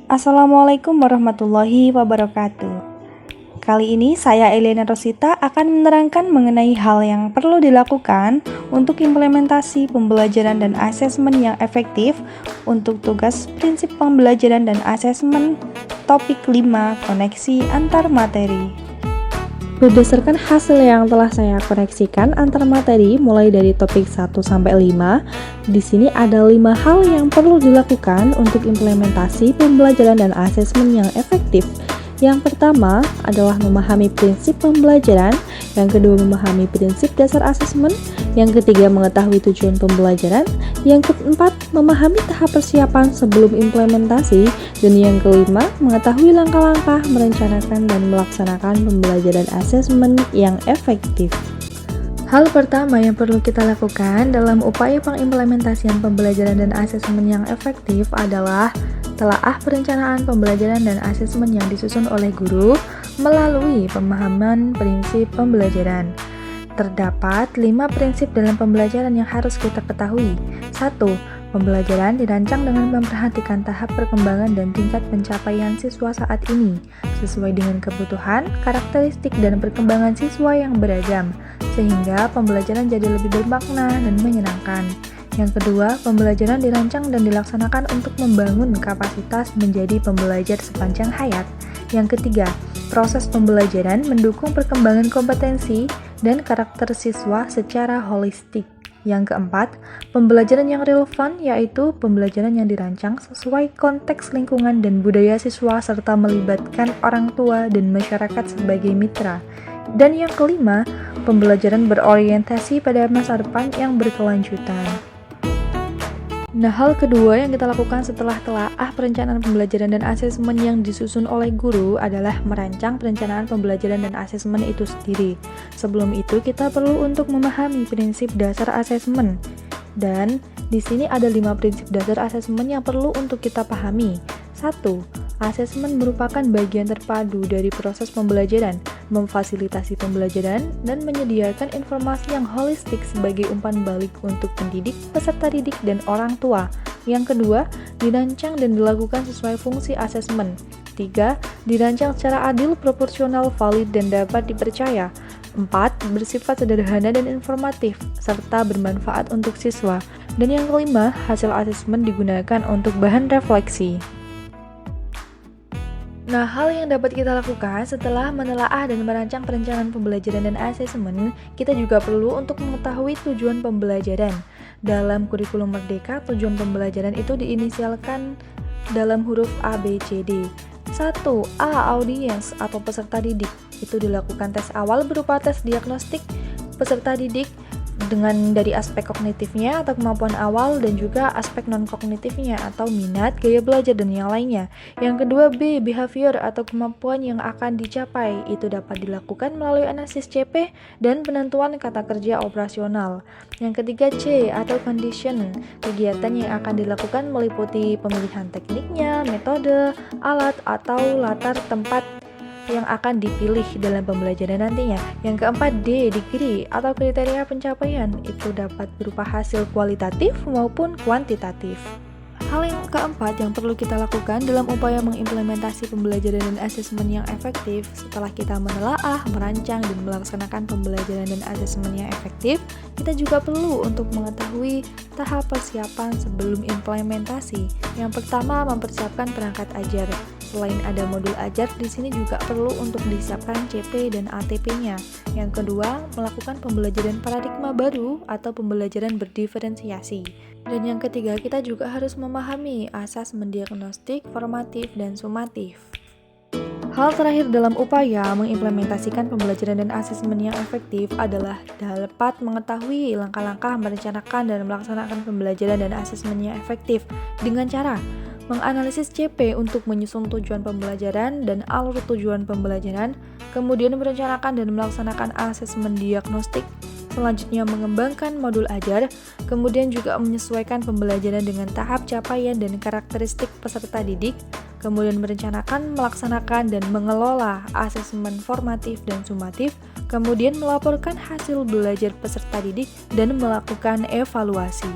Assalamualaikum warahmatullahi wabarakatuh. Kali ini saya Elena Rosita akan menerangkan mengenai hal yang perlu dilakukan untuk implementasi pembelajaran dan asesmen yang efektif untuk tugas prinsip pembelajaran dan asesmen topik 5 koneksi antar materi. Berdasarkan hasil yang telah saya koneksikan antar materi mulai dari topik 1 sampai 5, di sini ada 5 hal yang perlu dilakukan untuk implementasi pembelajaran dan asesmen yang efektif. Yang pertama adalah memahami prinsip pembelajaran, yang kedua memahami prinsip dasar asesmen, yang ketiga mengetahui tujuan pembelajaran, yang keempat memahami tahap persiapan sebelum implementasi, dan yang kelima mengetahui langkah-langkah merencanakan dan melaksanakan pembelajaran asesmen yang efektif. Hal pertama yang perlu kita lakukan dalam upaya pengimplementasian pembelajaran dan asesmen yang efektif adalah telaah perencanaan pembelajaran dan asesmen yang disusun oleh guru melalui pemahaman prinsip pembelajaran. Terdapat 5 prinsip dalam pembelajaran yang harus kita ketahui. 1. Pembelajaran dirancang dengan memperhatikan tahap perkembangan dan tingkat pencapaian siswa saat ini, sesuai dengan kebutuhan, karakteristik, dan perkembangan siswa yang beragam, sehingga pembelajaran jadi lebih bermakna dan menyenangkan. Yang kedua, pembelajaran dirancang dan dilaksanakan untuk membangun kapasitas menjadi pembelajar sepanjang hayat. Yang ketiga, proses pembelajaran mendukung perkembangan kompetensi dan karakter siswa secara holistik. Yang keempat, pembelajaran yang relevan yaitu pembelajaran yang dirancang sesuai konteks lingkungan dan budaya siswa serta melibatkan orang tua dan masyarakat sebagai mitra. Dan yang kelima, pembelajaran berorientasi pada masa depan yang berkelanjutan. Nah, hal kedua yang kita lakukan setelah telaah perencanaan pembelajaran dan asesmen yang disusun oleh guru adalah merancang perencanaan pembelajaran dan asesmen itu sendiri. Sebelum itu, kita perlu untuk memahami prinsip dasar asesmen. Dan di sini ada 5 prinsip dasar asesmen yang perlu untuk kita pahami. 1. Asesmen merupakan bagian terpadu dari proses pembelajaran, memfasilitasi pembelajaran, dan menyediakan informasi yang holistik sebagai umpan balik untuk pendidik, peserta didik, dan orang tua. Yang kedua, dirancang dan dilakukan sesuai fungsi asesmen. 3. Dirancang secara adil, proporsional, valid, dan dapat dipercaya. 4. Bersifat sederhana dan informatif, serta bermanfaat untuk siswa. Dan yang kelima, hasil asesmen digunakan untuk bahan refleksi. Nah, hal yang dapat kita lakukan setelah menelaah dan merancang perencanaan pembelajaran dan asesmen, kita juga perlu untuk mengetahui tujuan pembelajaran. Dalam kurikulum Merdeka, tujuan pembelajaran itu diinisialkan dalam huruf A, B, C, D. 1. A. Audiens atau peserta didik. Itu dilakukan tes awal berupa tes diagnostik peserta didik dengan dari aspek kognitifnya atau kemampuan awal dan juga aspek non-kognitifnya atau minat, gaya belajar, dan yang lainnya. Yang kedua, B. Behavior atau kemampuan yang akan dicapai. Itu dapat dilakukan melalui analisis CP dan penentuan kata kerja operasional. Yang ketiga, C. Atau condition. Kegiatan yang akan dilakukan meliputi pemilihan tekniknya, metode, alat, atau latar tempat yang akan dipilih dalam pembelajaran nantinya. Yang keempat, D. Degree atau kriteria pencapaian. Itu dapat berupa hasil kualitatif maupun kuantitatif. Hal yang keempat yang perlu kita lakukan dalam upaya mengimplementasi pembelajaran dan asesmen yang efektif setelah kita menelaah, merancang, dan melaksanakan pembelajaran dan asesmen yang efektif, kita juga perlu untuk mengetahui tahap persiapan sebelum implementasi. Yang pertama, mempersiapkan perangkat ajar. Selain ada modul ajar, di sini juga perlu untuk disiapkan CP dan ATP-nya. Yang kedua, melakukan pembelajaran paradigma baru atau pembelajaran berdiferensiasi. Dan yang ketiga, kita juga harus memahami asas mendiagnostik, formatif, dan sumatif. Hal terakhir dalam upaya mengimplementasikan pembelajaran dan asesmen yang efektif adalah dapat mengetahui langkah-langkah merencanakan dan melaksanakan pembelajaran dan asesmen yang efektif dengan cara menganalisis CP untuk menyusun tujuan pembelajaran dan alur tujuan pembelajaran, kemudian merencanakan dan melaksanakan asesmen diagnostik, selanjutnya mengembangkan modul ajar, kemudian juga menyesuaikan pembelajaran dengan tahap capaian dan karakteristik peserta didik, kemudian merencanakan, melaksanakan, dan mengelola asesmen formatif dan sumatif, kemudian melaporkan hasil belajar peserta didik, dan melakukan evaluasi.